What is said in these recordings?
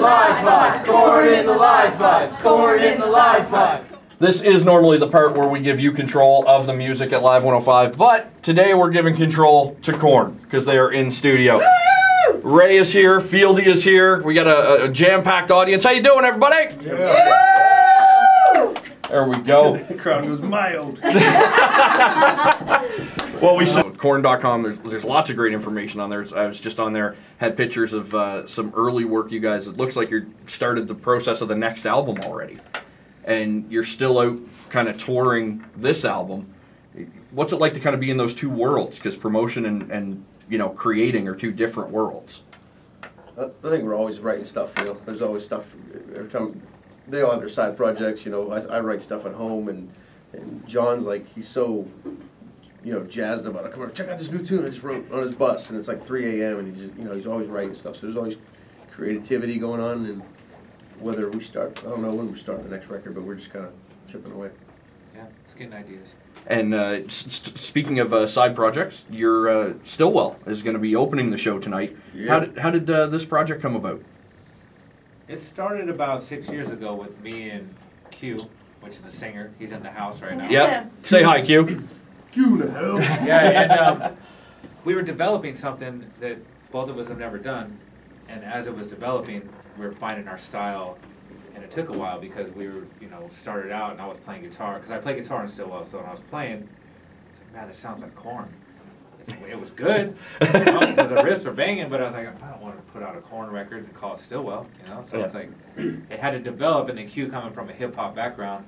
Live Hive! Korn in the Live Hive! Korn in the Live Hive! This is normally the part where we give you control of the music at Live 105, but today we're giving control to Korn because they are in studio. Woo! Ray is here, Fieldy is here. We got a jam-packed audience. How you doing, everybody? Yeah. There we go. The crowd was mild. Well, we saw Korn.com. There's lots of great information on there. I was just on there, had pictures of some early work you guys. It looks like you started the process of the next album already. And you're still out kind of touring this album. What's it like to kind of be in those two worlds? Because promotion and you know, creating are two different worlds. I think we're always writing stuff, you know. There's always stuff. Every time they all have their side projects, you know. I write stuff at home, and John's like, he's so, you know, jazzed about it. Come on, check out this new tune I just wrote on his bus, and it's like 3 a.m. and he's, you know, he's always writing stuff. So there's always creativity going on, and whether we start, I don't know when we start the next record, but we're just kind of chipping away. Yeah, it's getting ideas. And speaking of side projects, your Stillwell is going to be opening the show tonight. Yeah. How did this project come about? It started about 6 years ago with me and Q, which is a singer. He's in the house right now. Yep. Say hi, Q. Q the hell. Yeah, and we were developing something that both of us have never done, and as it was developing, we were finding our style, and it took a while because we were, you know, started out and I was playing guitar, because I play guitar in Stillwell, so when I was playing, it's like, man, this sounds like Korn. It was good, you know, because the riffs are banging, but I was like, I don't want to put out a Korn record and call it Stillwell, you know, so it's like, it had to develop, and then Q coming from a hip-hop background,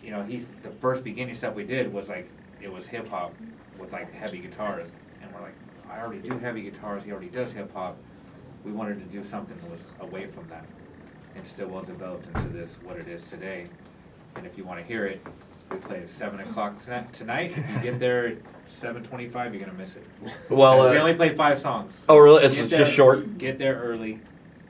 you know, the first beginning stuff we did was like, it was hip-hop with like heavy guitars, and we're like, I already do heavy guitars, he already does hip-hop. We wanted to do something that was away from that, and Stillwell developed into this, what it is today. And if you want to hear it, we play at 7 o'clock tonight. If you get there at 7:25, you're going to miss it. Well, we only play 5 songs. So oh, really? It's just short? Get there early,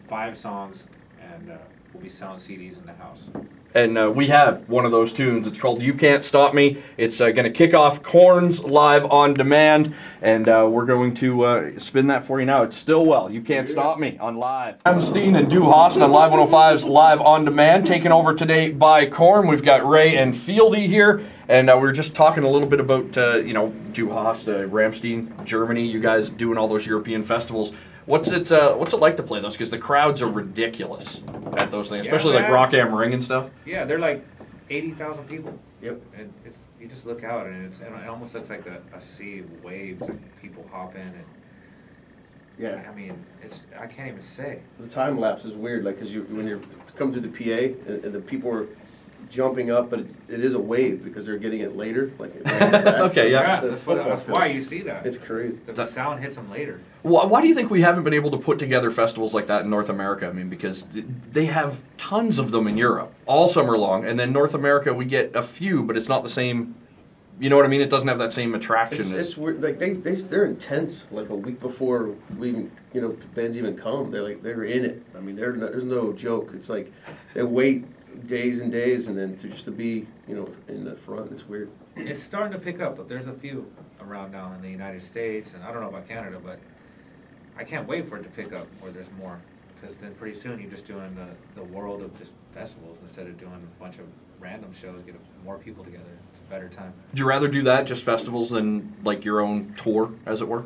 5 songs, and we'll be selling CDs in the house. And we have one of those tunes. It's called You Can't Stop Me. It's going to kick off Korn's Live on Demand, and we're going to spin that for you now. It's Stillwell, You Can't Stop Me on Live. I'm Steen and Du Hast on Live 105's Live on Demand, taken over today by Korn. We've got Ray and Fieldy here, and we were just talking a little bit about, you know, Du Hast, Ramstein, Germany, you guys doing all those European festivals. What's it like to play those? Because the crowds are ridiculous at those things, especially like Rock Am Ring and stuff. Yeah, they're like 80,000 people. Yep. And you just look out, and it almost looks like a sea of waves, and people hop in, and yeah. I mean, I can't even say. The time lapse is weird, like, because when you're come through the PA and the people are jumping up, but it is a wave because they're getting it later. Like okay, yeah. That's why you see that. It's crazy. The sound hits them later. Why do you think we haven't been able to put together festivals like that in North America? I mean, because they have tons of them in Europe all summer long, and then North America we get a few, but it's not the same. You know what I mean? It doesn't have that same attraction. It's weird. Like they're intense. Like a week before we even, you know, bands even come, they're in it. I mean, there's no joke. It's like they wait days and days, and then just to be, you know, in the front, it's weird. It's starting to pick up, but there's a few around now in the United States, and I don't know about Canada, but I can't wait for it to pick up where there's more, because then pretty soon you're just doing the world of just festivals instead of doing a bunch of random shows, get more people together. It's a better time. Would you rather do that, just festivals, than like your own tour, as it were?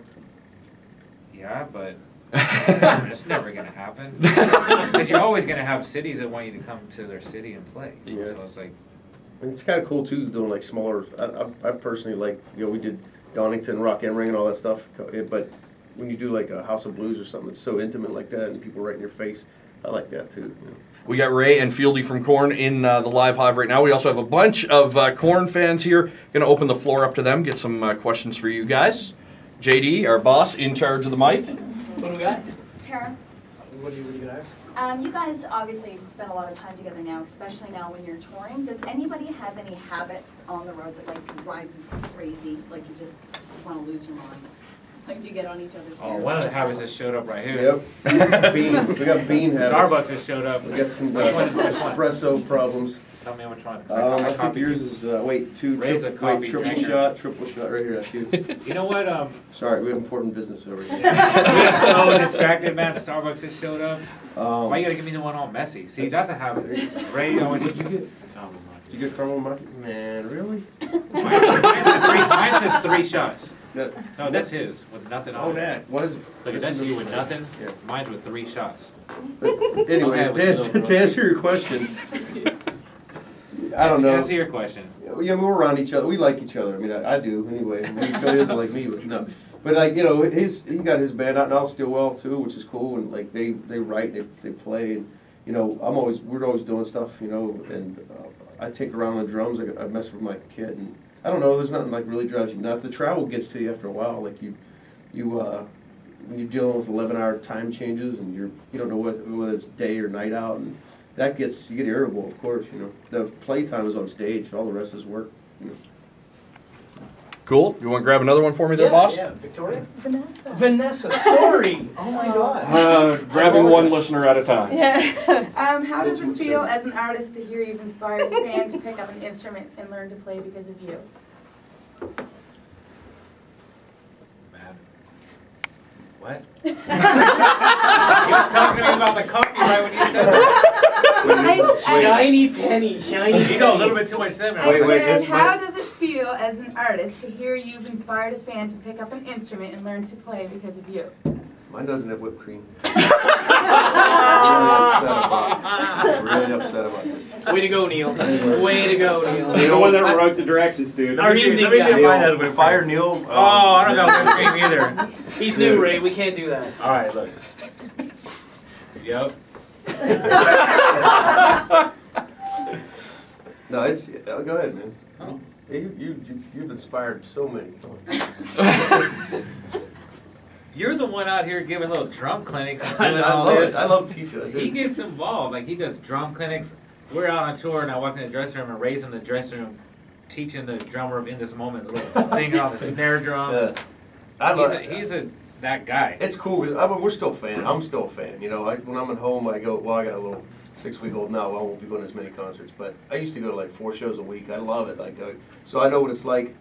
Yeah, but it's never going to happen. Because you're always going to have cities that want you to come to their city and play. Yeah. So it's like... And it's kind of cool, too, doing, like, smaller... I personally like, you know, we did Donington, Rock Am Ring, and all that stuff. But when you do, like, a House of Blues or something that's so intimate like that and people right in your face, I like that, too. You know? We got Ray and Fieldy from Korn in the Live Hive right now. We also have a bunch of Korn fans here. Going to open the floor up to them, get some questions for you guys. JD, our boss, in charge of the mic. What do we got? Tara. What are you going to ask? You guys obviously spend a lot of time together now, especially now when you're touring. Does anybody have any habits on the road that like drive you crazy? Like you just want to lose your mind? Like do you get on each other's nerves? Oh, one of the habits that showed up right here. Yep. We got bean habits. Starbucks has showed up. We got some espresso problems. Tell me which one. I think yours is, Ray's a coffee triple drinker. shot right here, that's you. You know what? Sorry, we have important business over here. I'm so distracted, man. Starbucks just showed up. Why you Did gotta give me the one all messy? See, that's a habit. Ray always. you get? Oh, Did you get caramel macchiato? Man, really? mine says 3 shots. That, No, that's his with nothing on it. that. What is it? Look, that's you with nothing. Yeah. Mine's with 3 shots. But anyway, to answer your question, I don't To know. answer your question. Yeah, we're around each other. We like each other. I mean, I do anyway. I mean, Phil isn't like me, but no. But like, you know, he got his band out now still well too, which is cool. And like they write, they play, and you know, we're always doing stuff, you know. And I tinker around on the drums. I mess with my kid, and I don't know. There's nothing like really drives you nuts. The travel gets to you after a while. Like you when you're dealing with 11-hour time changes, and you don't know whether it's day or night out, and you get irritable, of course. You know, the playtime is on stage. All the rest is work. You know. Cool. You want to grab another one for me there, boss? Yeah, Victoria? Vanessa. Vanessa, sorry. Oh my God. Grabbing one listener at a time. Yeah. How does it feel as an artist to hear you've inspired a fan to pick up an instrument and learn to play because of you? Man. What? He was talking to me about the coffee right when you said that. Shiny penny, shiny You go a little bit too much cinnamon. I Wait, said, it's how does it feel as an artist to hear you've inspired a fan to pick up an instrument and learn to play because of you? Mine doesn't have whipped cream. Really upset about this. Way to go, Neil. Way to go, Neil. You're the one that wrote the directions, dude. Our evening guy. mine has whipped Fire Neil. Oh, I don't got whipped cream either. He's new, Ray. We can't do that. All right, look. Yep. No, it's go ahead, man. Oh. Yeah, you've inspired so many. You're the one out here giving little drum clinics and I doing all love this. it. I love teaching. I do. He gets involved. Like, he does drum clinics. We're out on tour, and I walk in the dressing room and Ray's in the dressing room teaching the drummer in this moment, the little thing on the snare drum. Yeah. He's that guy. It's cool because we're still fans. I'm still a fan. You know, when I'm at home, I go. Well, I got a little 6-week-old now. I won't be going to as many concerts, but I used to go to like 4 shows a week. I love it. Like, so I know what it's like.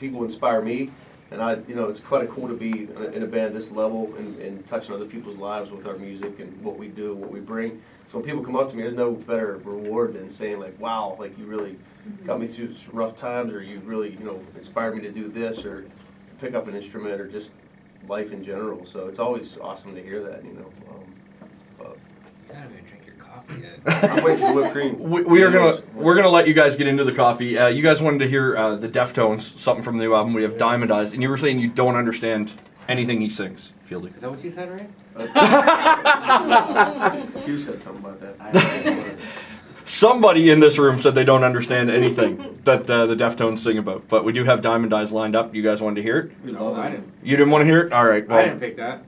People inspire me, and it's quite cool to be in a band this level and touching other people's lives with our music and what we do, what we bring. So when people come up to me, there's no better reward than saying like, "Wow, like you really got me through some rough times," or "You really, inspired me to do this," or to pick up an instrument, or just life in general. So it's always awesome to hear that, You don't even drink your coffee yet. I'm waiting for whipped cream. We're gonna let you guys get into the coffee. You guys wanted to hear the Deftones, something from the new album. We have Diamond Eyes, and you were saying you don't understand anything he sings, Fieldy. Is that what you said, Ray? You said something about that. Somebody in this room said they don't understand anything that the Deftones sing about. But we do have Diamond Eyes lined up. You guys wanted to hear it? No, I didn't. You didn't want to hear it? All right. Well, I didn't pick that.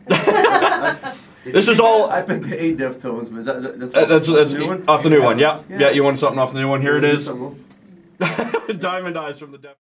This is all. I picked the 8 Deftones, but that's That's the new one? off the new one. Yeah. Yeah. You want something off the new one? Here it is. Something. Diamond Eyes from the Deftones.